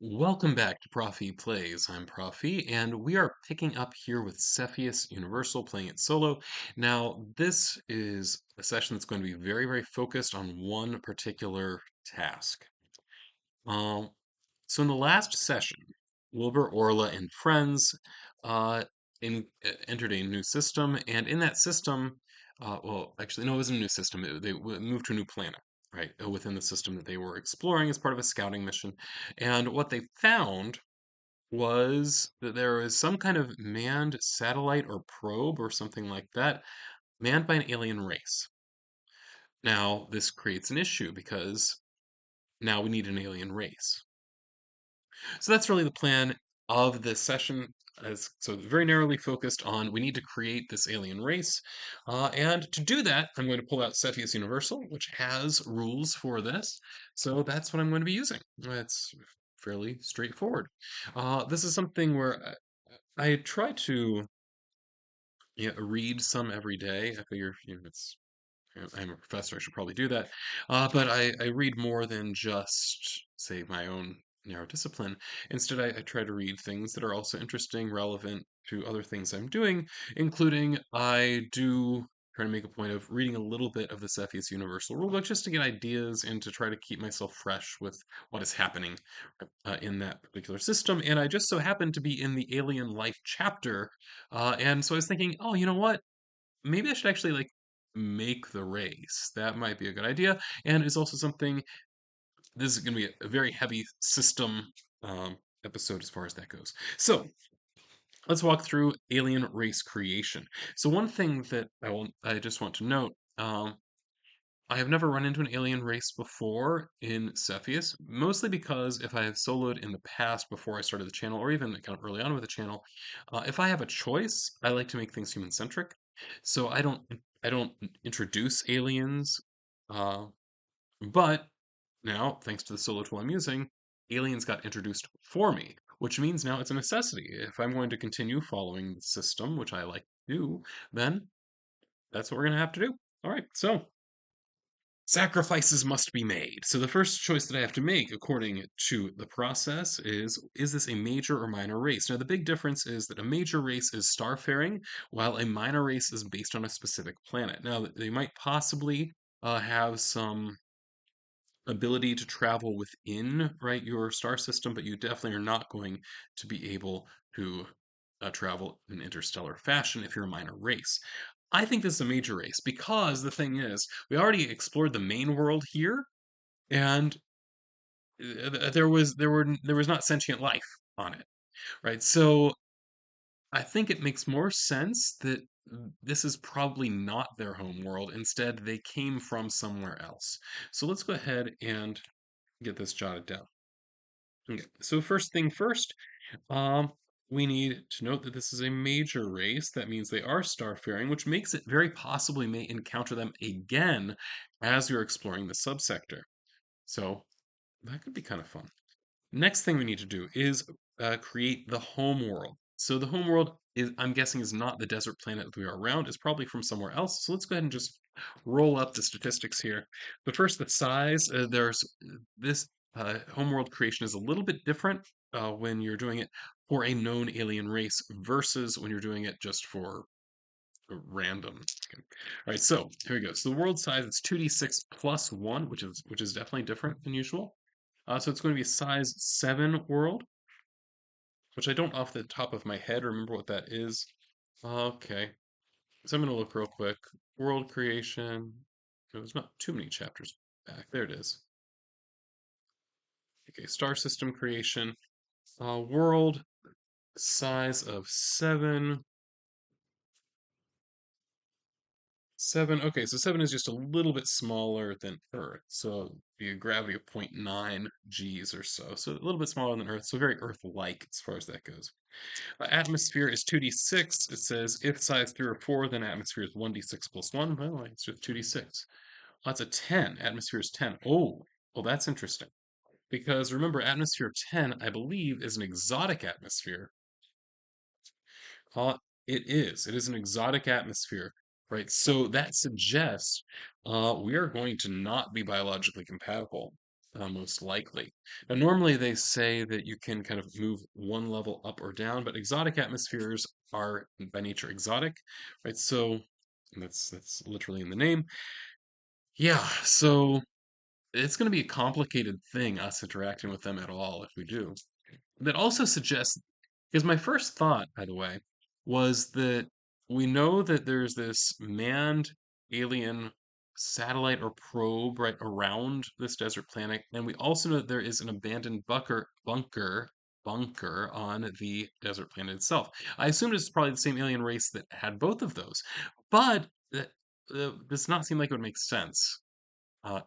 Welcome back to Prof E Plays. I'm Prof E, and we are picking up here with Cepheus Universal playing it solo. Now, this is a session that's going to be very, very focused on one particular task. Um, so in the last session, Wilbur, Orla, and friends uh, entered a new system, and in that system, well, actually, no, it wasn't a new system. They moved to a new planet, right, within the system that they were exploring as part of a scouting mission. And what they found was that there was some kind of manned satellite or probe or something like that, manned by an alien race. Now, this creates an issue because now we need an alien race. So that's really the plan of this session. So very narrowly focused on we need to create this alien race. And to do that, I'm going to pull out Cepheus Universal, which has rules for this. So that's what I'm going to be using. It's fairly straightforward. This is something where I try to read some every day. I figure, I'm a professor, I should probably do that. But I read more than just, say, my own narrow discipline. Instead, I try to read things that are also interesting, relevant to other things I'm doing, including I do try to make a point of reading a little bit of the Cepheus Universal Rulebook just to get ideas and to try to keep myself fresh with what is happening in that particular system. And I just so happened to be in the Alien Life chapter. And so I was thinking, oh, you know what? Maybe I should actually like make the race. That might be a good idea. And it's also something, this is going to be a very heavy system episode as far as that goes. So let's walk through alien race creation. So one thing that I just want to note, I have never run into an alien race before in Cepheus, mostly because if I have soloed in the past before I started the channel, or even kind of early on with the channel, if I have a choice, I like to make things human-centric. So I don't introduce aliens, uh, but now, thanks to the solo tool I'm using, aliens got introduced for me, which means now it's a necessity. If I'm going to continue following the system, which I like to do, then that's what we're going to have to do. All right, so sacrifices must be made. So the first choice that I have to make, according to the process, is this a major or minor race? Now, the big difference is that a major race is starfaring, while a minor race is based on a specific planet. Now, they might possibly have some ability to travel within, right, your star system, but you definitely are not going to be able to travel in interstellar fashion if you're a minor race. I think this is a major race because the thing is, we already explored the main world here, and there was not sentient life on it, right? So I think it makes more sense that this is probably not their home world. Instead, they came from somewhere else. So let's go ahead and get this jotted down. Okay, so first thing first, um, we need to note that this is a major race. That means they are starfaring, which makes it very possible you may encounter them again as you're exploring the subsector. So that could be kind of fun. Next thing we need to do is create the home world. So the home world is, I'm guessing, is not the desert planet that we are around. It's probably from somewhere else. So let's go ahead and just roll up the statistics here. But first, the size. There's this homeworld creation is a little bit different when you're doing it for a known alien race versus when you're doing it just for a random. Okay. All right, so here we go. So the world size is 2d6 plus 1, which is definitely different than usual. So it's going to be a size 7 world, which I don't off the top of my head remember what that is. Okay, so I'm going to look real quick. World creation. There's not too many chapters back. There it is. Okay, star system creation. World size of 7. 7. Okay, so 7 is just a little bit smaller than Earth. So it'd be a gravity of zero point 0.9 Gs or so. So a little bit smaller than Earth. So very Earth-like as far as that goes. Atmosphere is 2d6. It says if size 3 or 4, then atmosphere is 1d6 plus 1. Well, it's just 2d6. Well, that's a 10. Atmosphere is 10. Oh, well, that's interesting. Because remember, atmosphere 10, I believe, is an exotic atmosphere. It is. It is an exotic atmosphere, right? So that suggests we are going to not be biologically compatible. most likely. Now, normally they say that you can kind of move one level up or down, but exotic atmospheres are by nature exotic, right? So that's literally in the name. Yeah, so it's going to be a complicated thing, us interacting with them at all if we do. That also suggests, because my first thought, by the way, was that we know that there's this manned alien satellite or probe right around this desert planet, and we also know that there is an abandoned bunker on the desert planet itself. I assume it's probably the same alien race that had both of those, but does not seem like it would make sense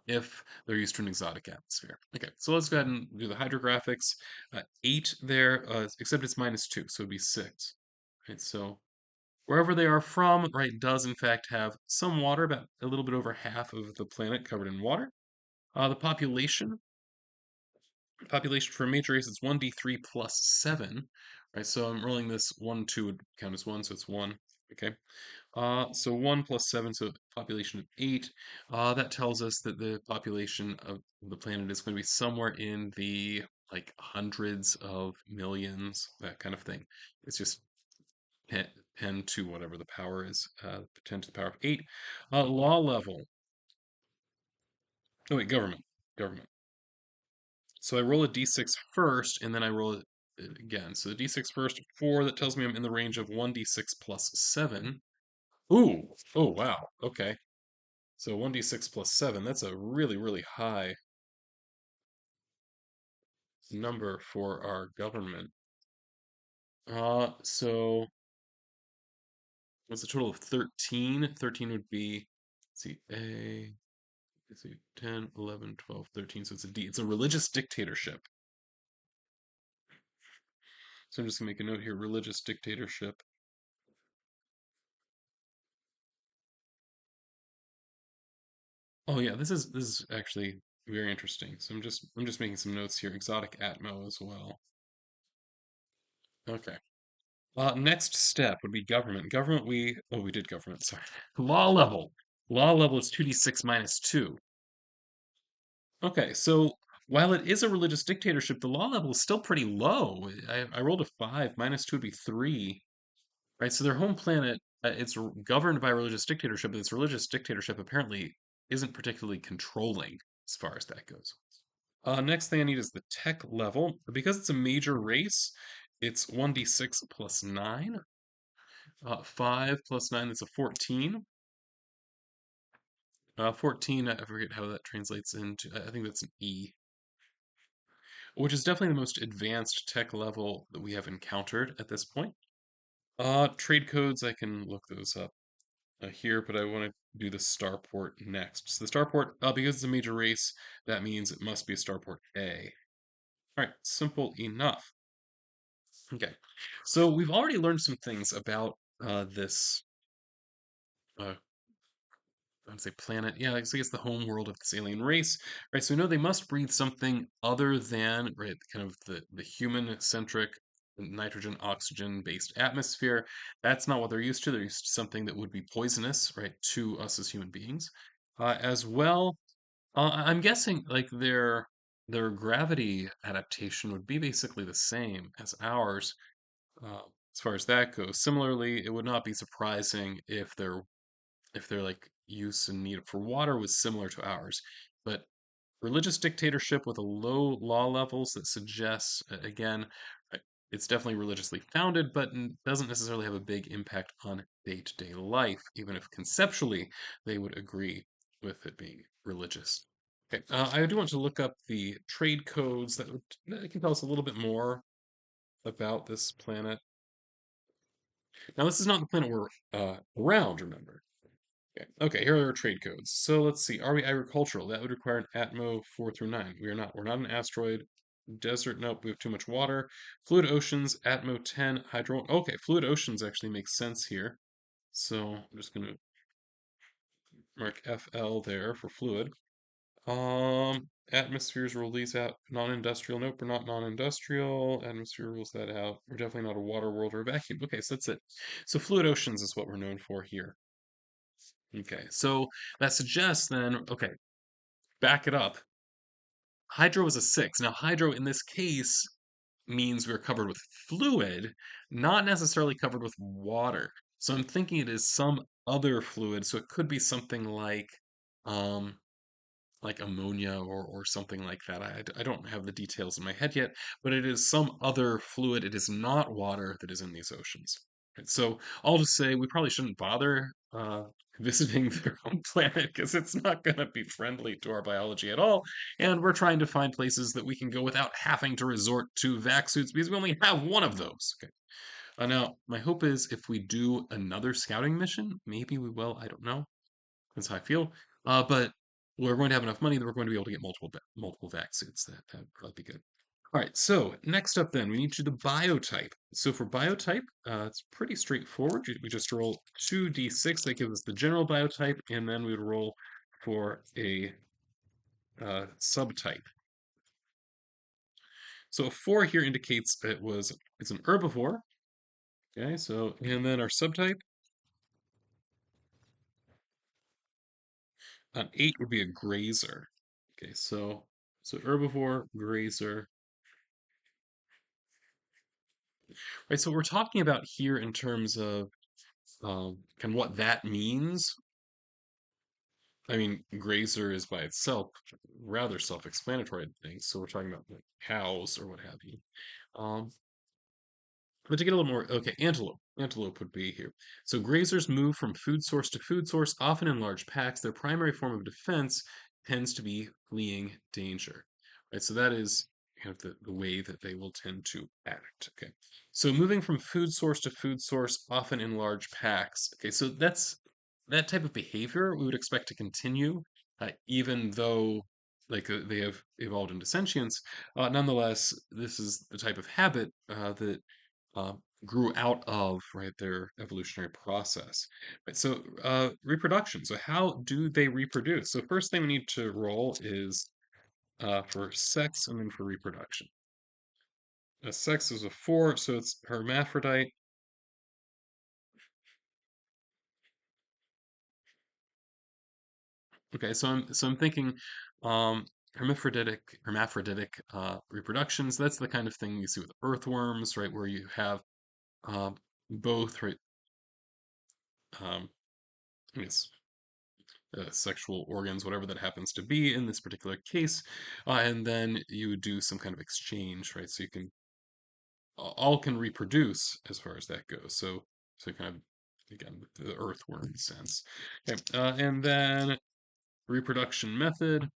if they're used to an exotic atmosphere. Okay, so let's go ahead and do the hydrographics. 8 there, except it's -2, so it'd be 6. Right, so wherever they are from, right, does in fact have some water, about a little bit over half of the planet covered in water. The population for a major race is 1d3 plus 7. Right, so I'm rolling this 1, 2 would count as 1, so it's 1. Okay. So 1 plus 7, so population of 8. That tells us that the population of the planet is going to be somewhere in the like hundreds of millions, that kind of thing. It's just 10, 10 to whatever the power is, 10 to the power of 8. Law level. Oh, wait, government. Government. So I roll a d6 first, and then I roll it again. So the d6 first, 4, that tells me I'm in the range of 1d6 plus 7. Ooh, oh wow, okay. So 1d6 plus 7, that's a really, really high number for our government. So what's a total of 13? 13 would be, let's see, let's see, 10, 11, 12, 13. So it's a D. It's a religious dictatorship. So I'm just gonna make a note here, religious dictatorship. Oh yeah, this is actually very interesting. So I'm just making some notes here. Exotic Atmo as well. Okay. Next step would be government. Government, we did government, sorry. Law level. Law level is 2d6 minus 2. Okay, so while it is a religious dictatorship, the law level is still pretty low. I rolled a 5, minus 2 would be 3. Right, so their home planet, it's governed by a religious dictatorship, but this religious dictatorship apparently isn't particularly controlling as far as that goes. Next thing I need is the tech level. Because it's a major race, it's 1d6 plus 9. 5 plus 9, that's a 14. 14, I forget how that translates into, I think that's an E, which is definitely the most advanced tech level that we have encountered at this point. Trade codes, I can look those up here, but I want to do the starport next. So the starport, because it's a major race, that means it must be a starport A. All right, simple enough. Okay, so we've already learned some things about this uh, I'd say planet. Yeah, I guess it's the home world of this alien race, right? So we know they must breathe something other than, right, kind of the human-centric nitrogen, oxygen-based atmosphere. That's not what they're used to. They're used to something that would be poisonous, right, to us as human beings. As well, I'm guessing like their gravity adaptation would be basically the same as ours, as far as that goes. Similarly, it would not be surprising if their like use and need for water was similar to ours. But religious dictatorship with a low law levels that suggests again uh, it's definitely religiously founded, but doesn't necessarily have a big impact on day-to-day life, even if conceptually they would agree with it being religious. Okay, I do want to look up the trade codes that can tell us a little bit more about this planet. Now, this is not the planet we're around, remember. Okay, here are our trade codes. So let's see. Are we agricultural? That would require an Atmo 4 through 9. We are not. We're not an asteroid. Desert, nope, we have too much water. Fluid oceans, Atmo 10, hydro. Okay, fluid oceans actually makes sense here. So I'm just going to mark FL there for fluid. Atmospheres rule these out. Non-industrial, nope, we're not non-industrial. Atmosphere rules that out. We're definitely not a water world or a vacuum. Okay, so that's it. So fluid oceans is what we're known for here. Okay, so that suggests then, okay, back it up. hydro is a 6. Now, hydro in this case means we're covered with fluid, not necessarily covered with water. So I'm thinking it is some other fluid. So it could be something um, like ammonia or something like that. I don't have the details in my head yet, but it is some other fluid. It is not water that is in these oceans. Right, so I'll just say we probably shouldn't bother visiting their home planet because it's not going to be friendly to our biology at all. And we're trying to find places that we can go without having to resort to vac suits because we only have one of those. Okay. Now, my hope is if we do another scouting mission, maybe we will. I don't know. That's how I feel. But we're going to have enough money that we're going to be able to get multiple vac suits. That would probably be good. All right. So next up, then we need to do the biotype. So for biotype, it's pretty straightforward. We just roll 2d6. That gives us the general biotype, and then we would roll for a subtype. So a 4 here indicates it's an herbivore. Okay. So and then our subtype, an 8 would be a grazer. Okay. So herbivore, grazer. Right, so what we're talking about here in terms of kind of what that means. I mean, grazer is by itself rather self-explanatory, I think. So we're talking about like cows or what have you. Um, but to get a little more, okay, antelope. Antelope would be here. So grazers move from food source to food source, often in large packs. Their primary form of defense tends to be fleeing danger. Right, so that is kind of the way that they will tend to act. Okay. So moving from food source to food source, often in large packs. Okay, so that's that type of behavior we would expect to continue, even though they have evolved into sentience. Nonetheless, this is the type of habit that uh, grew out of right their evolutionary process. Right, so reproduction. So how do they reproduce? So first thing we need to roll is for sex and then for reproduction. Sex is a 4, so it's hermaphrodite. Okay, so I'm thinking hermaphroditic reproductions. That's the kind of thing you see with earthworms, right, where you have uh, both right I guess sexual organs, whatever that happens to be in this particular case, and then you would do some kind of exchange, right? So you can all can reproduce as far as that goes. So kind of again the earthworm sense. Okay, and then reproduction method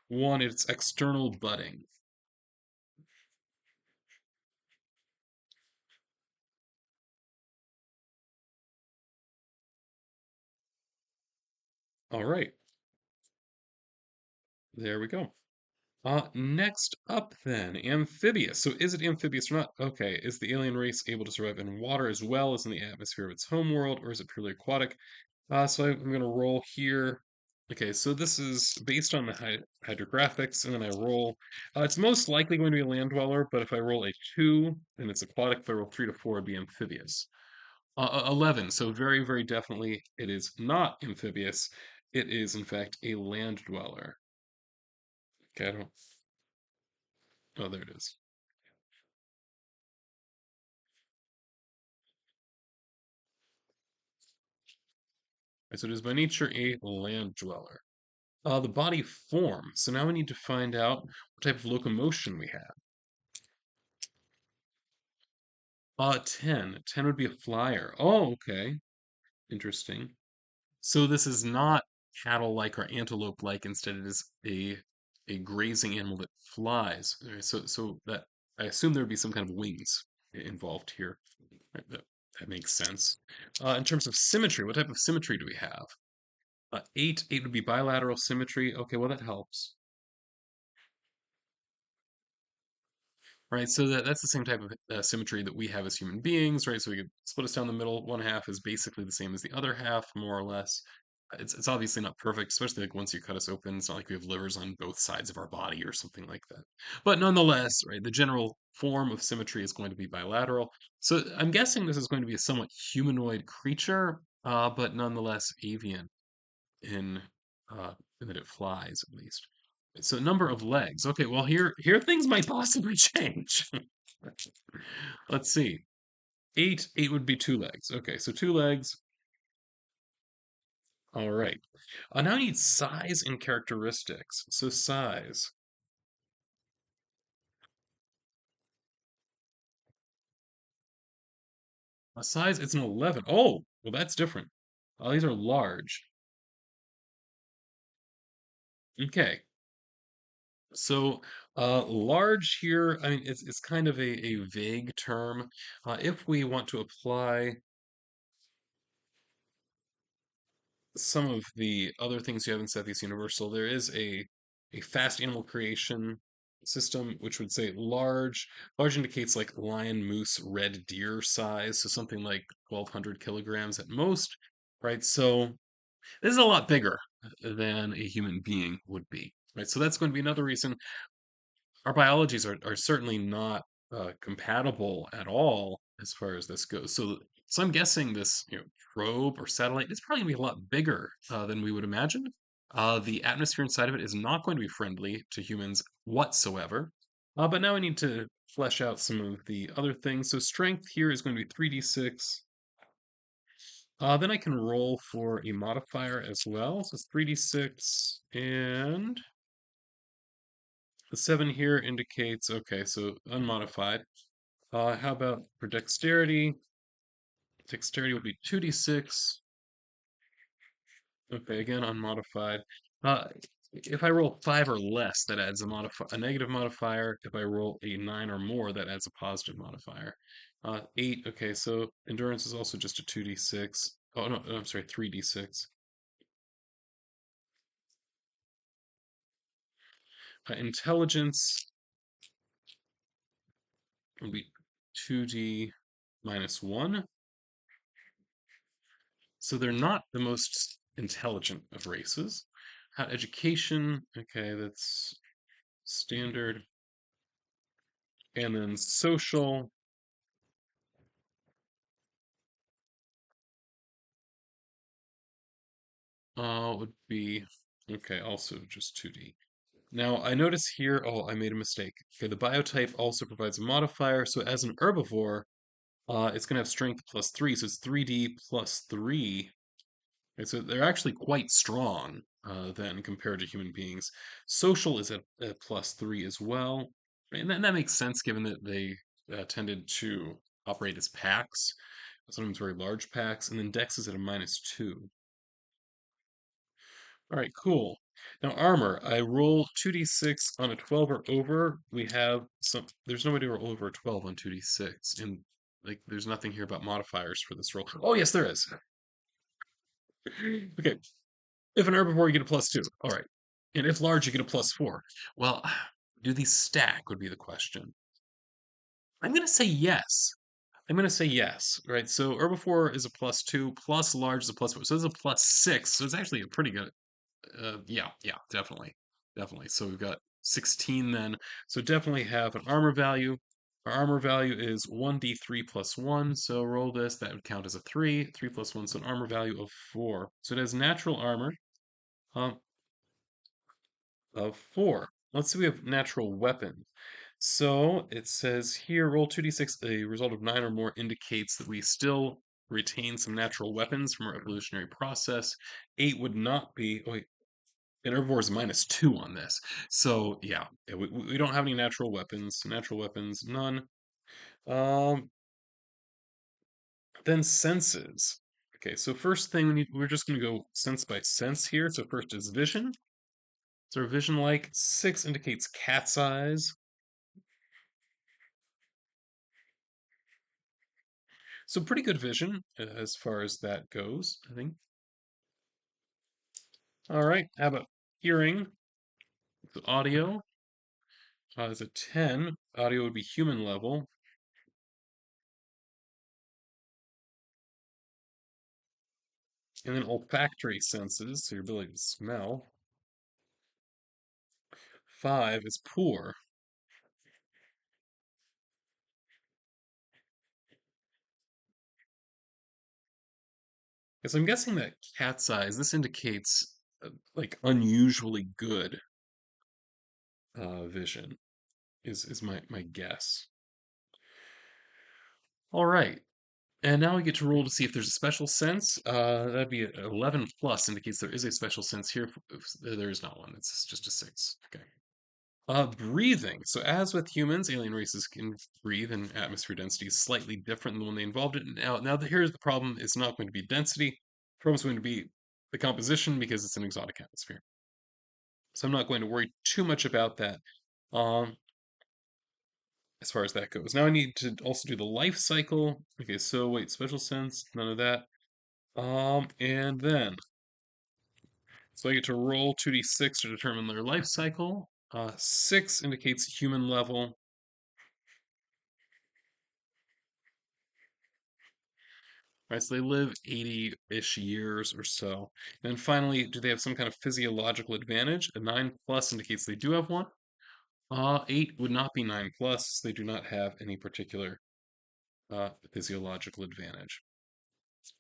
one, it's external budding. All right, there we go. Next up then, amphibious. So is it amphibious or not? Okay, is the alien race able to survive in water as well as in the atmosphere of its home world, or is it purely aquatic? So I'm going to roll here. Okay, so this is based on the hydrographics, and then I roll. It's most likely going to be a land dweller, but if I roll a 2, then it's aquatic. If I roll 3 to 4, it'd be amphibious. 11, so very, very definitely it is not amphibious. It is, in fact, a land dweller. Okay, I don't. Oh, there it is. Right, so it is by nature a land dweller. The body form. So now we need to find out what type of locomotion we have. 10. 10 would be a flyer. Oh, okay. Interesting. So this is not cattle-like or antelope-like. Instead, it is a grazing animal that flies. Okay, so that I assume there would be some kind of wings involved here. Right, that makes sense. In terms of symmetry, what type of symmetry do we have? 8. 8 would be bilateral symmetry. Okay, well that helps. Right? So that's the same type of symmetry that we have as human beings, right? So we could split us down the middle. One half is basically the same as the other half, more or less. It's obviously not perfect, especially like once you cut us open. It's not like we have livers on both sides of our body or something like that. But nonetheless, right, the general form of symmetry is going to be bilateral. So I'm guessing this is going to be a somewhat humanoid creature, but nonetheless avian in uh, in that it flies at least. So number of legs. Okay, well here things might possibly change. Let's see. Eight would be two legs. Okay, so two legs. All right. Now I need size and characteristics. So size. A size, it's an 11. Oh, well that's different. These are large. Okay. So large here, I mean, it's kind of a vague term. If we want to apply some of the other things you have in Cepheus Universal, there is a fast animal creation system which would say large. Large indicates like lion, moose, red deer size, so something like 1,200 kilograms at most, right? So this is a lot bigger than a human being would be, right? So that's going to be another reason our biologies are certainly not compatible at all as far as this goes. So I'm guessing this probe or satellite is probably going to be a lot bigger than we would imagine. The atmosphere inside of it is not going to be friendly to humans whatsoever. But now I need to flesh out some of the other things. So strength here is going to be 3d6. Then I can roll for a modifier as well. So it's 3d6 and the 7 here indicates, okay, so unmodified. How about for dexterity? Dexterity would be 2d6. Okay, again, unmodified. Uh, if I roll 5 or less, that adds a negative modifier. If I roll a 9 or more, that adds a positive modifier. 8, okay, so endurance is also just a 2d6. Oh, no, I'm sorry, 3d6. Intelligence will be 2d minus 1. So they're not the most intelligent of races. Education, okay, that's standard. And then social, would be, okay, also just 2D. Now, I notice here, oh, I made a mistake. Okay, the biotype also provides a modifier, so as an herbivore, it's going to have strength plus 3, so it's 3D plus 3. Okay, so they're actually quite strong then compared to human beings. Social is a plus 3 as well. Right, and that makes sense given that they tended to operate as packs, sometimes very large packs, and then Dex is at a minus 2. All right, cool. Now armor, I roll 2d6 on a 12 or over. We have some, there's no way to roll over a 12 on 2d6, and like there's nothing here about modifiers for this roll. Oh, yes, there is. Okay, if an herbivore, you get a plus 2. All right. And if large, you get a plus 4. Well, do these stack would be the question. I'm going to say yes. I'm going to say yes, right? So herbivore is a plus 2, plus large is a plus 4. So it's a plus 6. So it's actually a pretty good. Yeah, definitely. Definitely. So we've got 16 then. So definitely have an armor value. Our armor value is 1d3 plus 1. So roll this. That would count as a 3. 3 plus 1. So an armor value of 4. So it has natural armor. Um, of 4. Let's see, we have natural weapon. So it says here, roll 2d6, a result of 9 or more indicates that we still retain some natural weapons from our evolutionary process. 8 would not be, oh wait, and herbivore is minus 2 on this. So yeah, we don't have any natural weapons. Natural weapons, none. Um, then senses. Okay, so first thing we're just going to go sense by sense here. So first is vision. So vision like 6 indicates cat's eyes. So pretty good vision as far as that goes, I think. All right, how about hearing? The audio is a 10. Audio would be human level. And then olfactory senses, so your ability to smell. 5 is poor. Because I'm guessing that cat's eyes, this indicates like unusually good. vision is my guess. All right. And now we get to roll to see if there's a special sense. That'd be 11 plus indicates there is a special sense here. There is not one. It's just a 6. Okay. Breathing. So as with humans, alien races can breathe in atmosphere density slightly different than when they involved it. Here's the problem. It's not going to be density. The problem is going to be the composition because it's an exotic atmosphere. So I'm not going to worry too much about that. Um, as far as that goes. Now I need to also do the life cycle. Okay, so wait, special sense, none of that. And then so I get to roll 2d6 to determine their life cycle. 6 indicates human level. Right, so they live 80-ish years or so. And finally, do they have some kind of physiological advantage? A 9 plus indicates they do have one. 8 would not be 9 plus. They do not have any particular physiological advantage.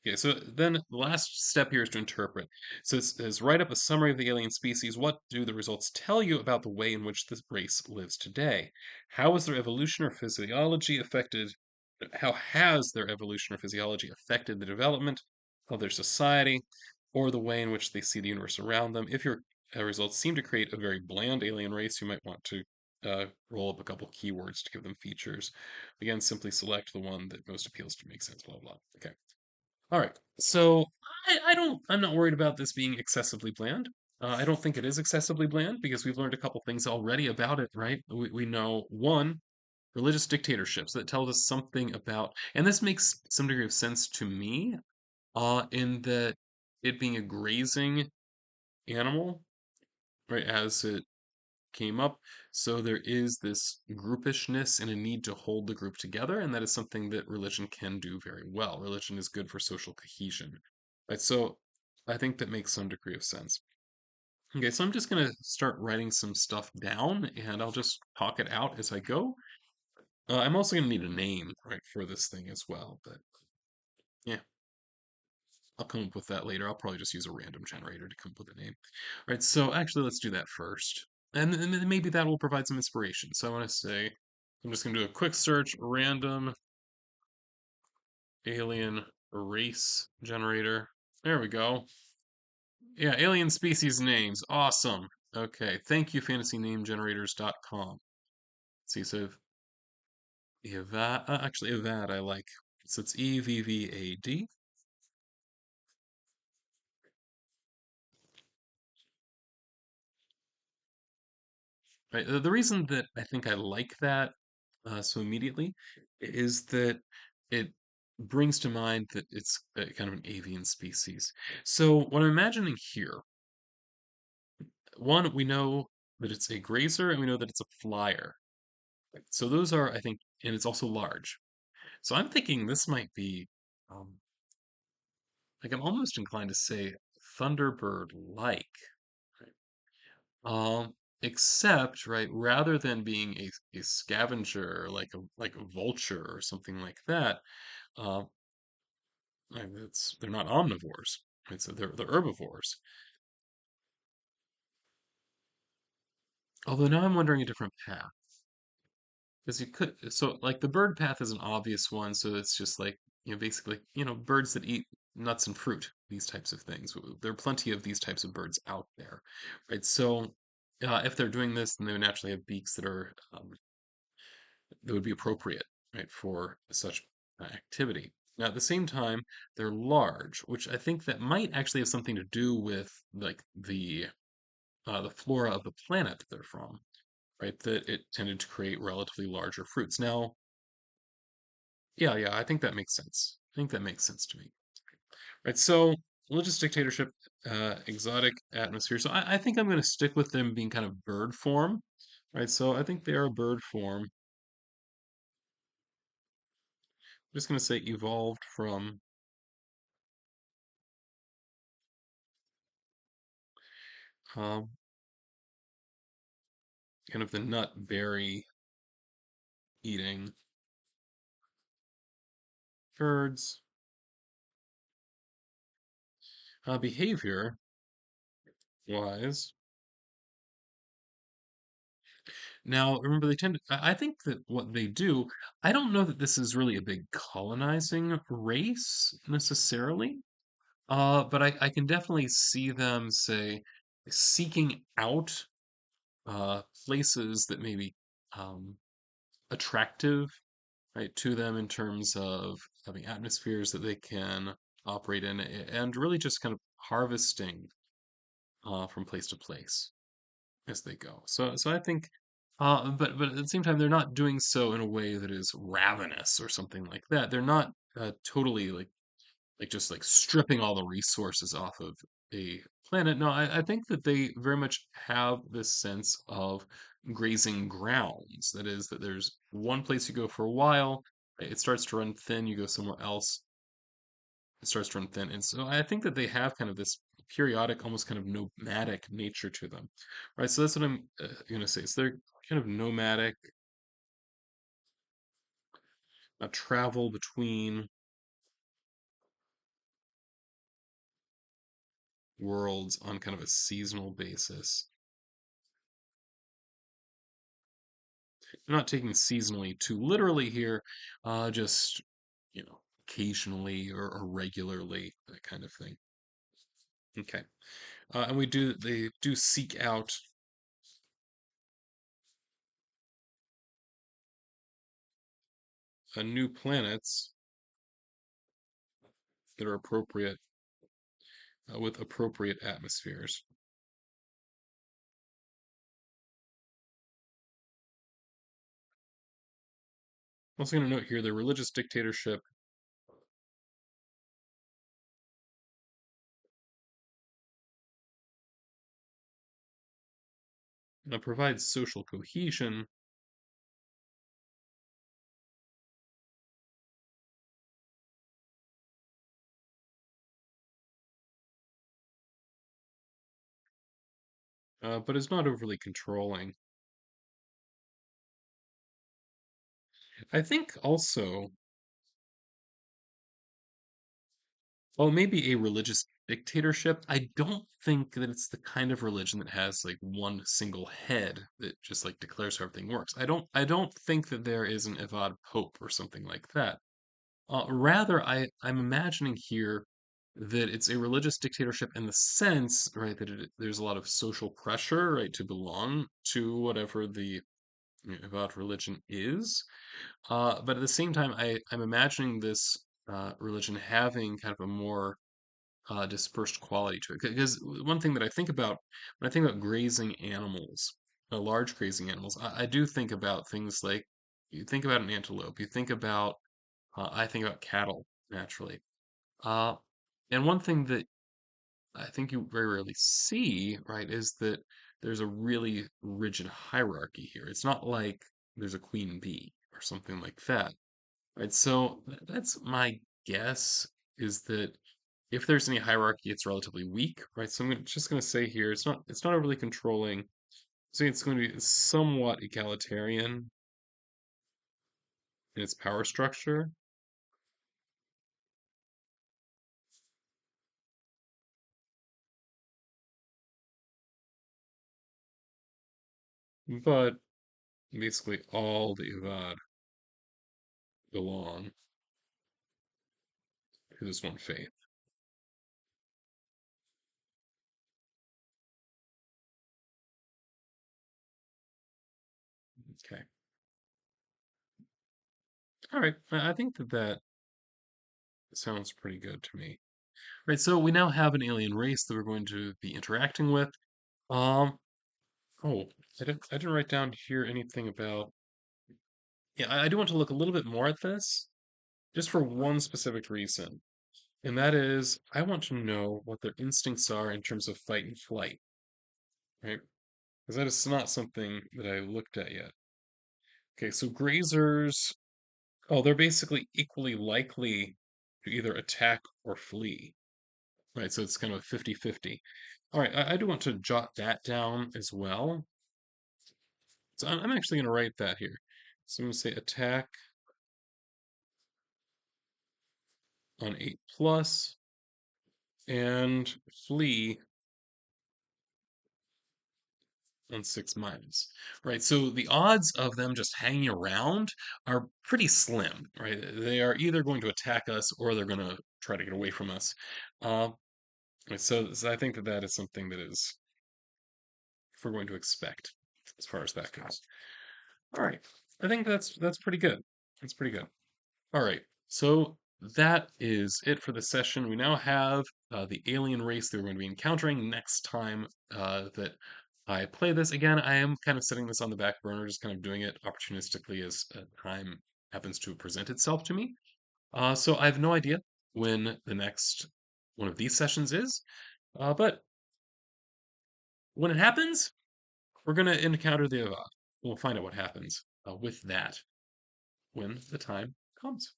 Okay, so then the last step here is to interpret. So it says, write up a summary of the alien species. What do the results tell you about the way in which this race lives today? How is their evolution or physiology affected? How has their evolution or physiology affected the development of their society or the way in which they see the universe around them? If your results seem to create a very bland alien race, you might want to roll up a couple keywords to give them features. Again, simply select the one that most appeals to make sense, blah, blah. Okay. All right. So I'm not worried about this being excessively bland. I don't think it is excessively bland because we've learned a couple things already about it, right? We know one, religious dictatorships that tells us something about, and this makes some degree of sense to me, in that it being a grazing animal, right, as it came up. So there is this groupishness and a need to hold the group together, and that is something that religion can do very well. Religion is good for social cohesion. Right, so I think that makes some degree of sense. Okay, so I'm just gonna start writing some stuff down, and I'll just talk it out as I go. I'm also gonna need a name, right, for this thing as well, but yeah, I'll come up with that later. I'll probably just use a random generator to come up with a name. All right, so actually, let's do that first. And then maybe that will provide some inspiration. So I want to say, I'm just going to do a quick search, random alien race generator. There we go. Yeah, alien species names. Awesome. Okay, thank you, fantasynamegenerators.com. See, so Evad, actually, Evad I like. So it's EVVAD. Right. The reason that I think I like that so immediately is that it brings to mind that it's kind of an avian species. So what I'm imagining here, one, we know that it's a grazer and we know that it's a flyer. So those are, I think, and it's also large. So I'm thinking this might be, um, like I'm almost inclined to say Thunderbird-like. Um, except, right, rather than being a scavenger like a vulture or something like that, uh, they're not omnivores, right? So they're herbivores. Although now I'm wondering a different path. Because you could, so like the bird path is an obvious one, so it's just like, basically, birds that eat nuts and fruit, these types of things. There are plenty of these types of birds out there, right? So if they're doing this, then they would naturally have beaks that would be appropriate, right, for such activity. Now, at the same time, they're large, which I think that might actually have something to do with like the flora of the planet they're from, right? That it tended to create relatively larger fruits. Now, yeah, yeah, I think that makes sense. I think that makes sense to me. Right, so religious dictatorship, exotic atmosphere. So I think I'm going to stick with them being kind of bird form, right? So I think they are a bird form. I'm just going to say evolved from um, kind of the nut berry eating birds. Behavior wise, Now, remember, they tend to, I think that what they do, I don't know that this is really a big colonizing race necessarily, but I can definitely see them, say, seeking out places that may be um, attractive, right, to them in terms of having atmospheres that they can operate in, and really just kind of harvesting from place to place as they go. So I think, but at the same time, they're not doing so in a way that is ravenous or something like that. They're not totally like just like stripping all the resources off of a planet. No, I think that they very much have this sense of grazing grounds. That is, that there's one place you go for a while, it starts to run thin, you go somewhere else, it starts to run thin. And so I think that they have kind of this periodic, almost kind of nomadic nature to them, right? So that's what I'm going to say. So they're kind of nomadic, travel between worlds on kind of a seasonal basis. I'm not taking seasonally too literally here, just, you know, occasionally or regularly, that kind of thing. Okay. And they do seek out new planets that are appropriate, with appropriate atmospheres. I'm also going to note here the religious dictatorship provides social cohesion, but is not overly controlling. I think also, well, maybe a religious dictatorship. I don't think that it's the kind of religion that has like one single head that just like declares how everything works. I don't think that there is an Evad Pope or something like that. Rather, I'm imagining here that it's a religious dictatorship in the sense, right, that there's a lot of social pressure, right, to belong to whatever the Evad religion is. But at the same time, I'm imagining this religion having kind of a more dispersed quality to it. Because one thing that I think about when I think about grazing animals, large grazing animals, I do think about things like you think about an antelope, you think about I think about cattle naturally. Uh, and one thing that I think you very rarely see, right, is that there's a really rigid hierarchy here. It's not like there's a queen bee or something like that, right? So that's my guess is that if there's any hierarchy, it's relatively weak, right? So just going to say here, it's not overly controlling. So it's going to be somewhat egalitarian in its power structure, but basically all the Ivad belong to this one faith. Okay. All right. I think that that sounds pretty good to me. Right. So we now have an alien race that we're going to be interacting with. Um. Oh, I didn't write down here anything about. Yeah, I do want to look a little bit more at this, just for one specific reason, and that is I want to know what their instincts are in terms of fight and flight. Right. Because that is not something that I looked at yet. Okay. So grazers. Oh, they're basically equally likely to either attack or flee. Right, so it's kind of a 50-50. All right, I do want to jot that down as well. So I'm actually going to write that here. So I'm going to say attack on 8 plus and flee on 6 miles, right? So the odds of them just hanging around are pretty slim, right? They are either going to attack us or they're going to try to get away from us. Uh, so I think that that is something that is if we're going to expect as far as that goes. All right, I think that's pretty good. That's pretty good. All right, so that is it for the session. We now have the alien race that we're going to be encountering next time that I play this. Again, I am kind of setting this on the back burner, just kind of doing it opportunistically as time happens to present itself to me. So I have no idea when the next one of these sessions is, but when it happens, we're going to encounter the. We'll find out what happens with that when the time comes.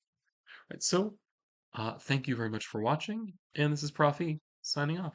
Right. So thank you very much for watching, and this is Prof E signing off.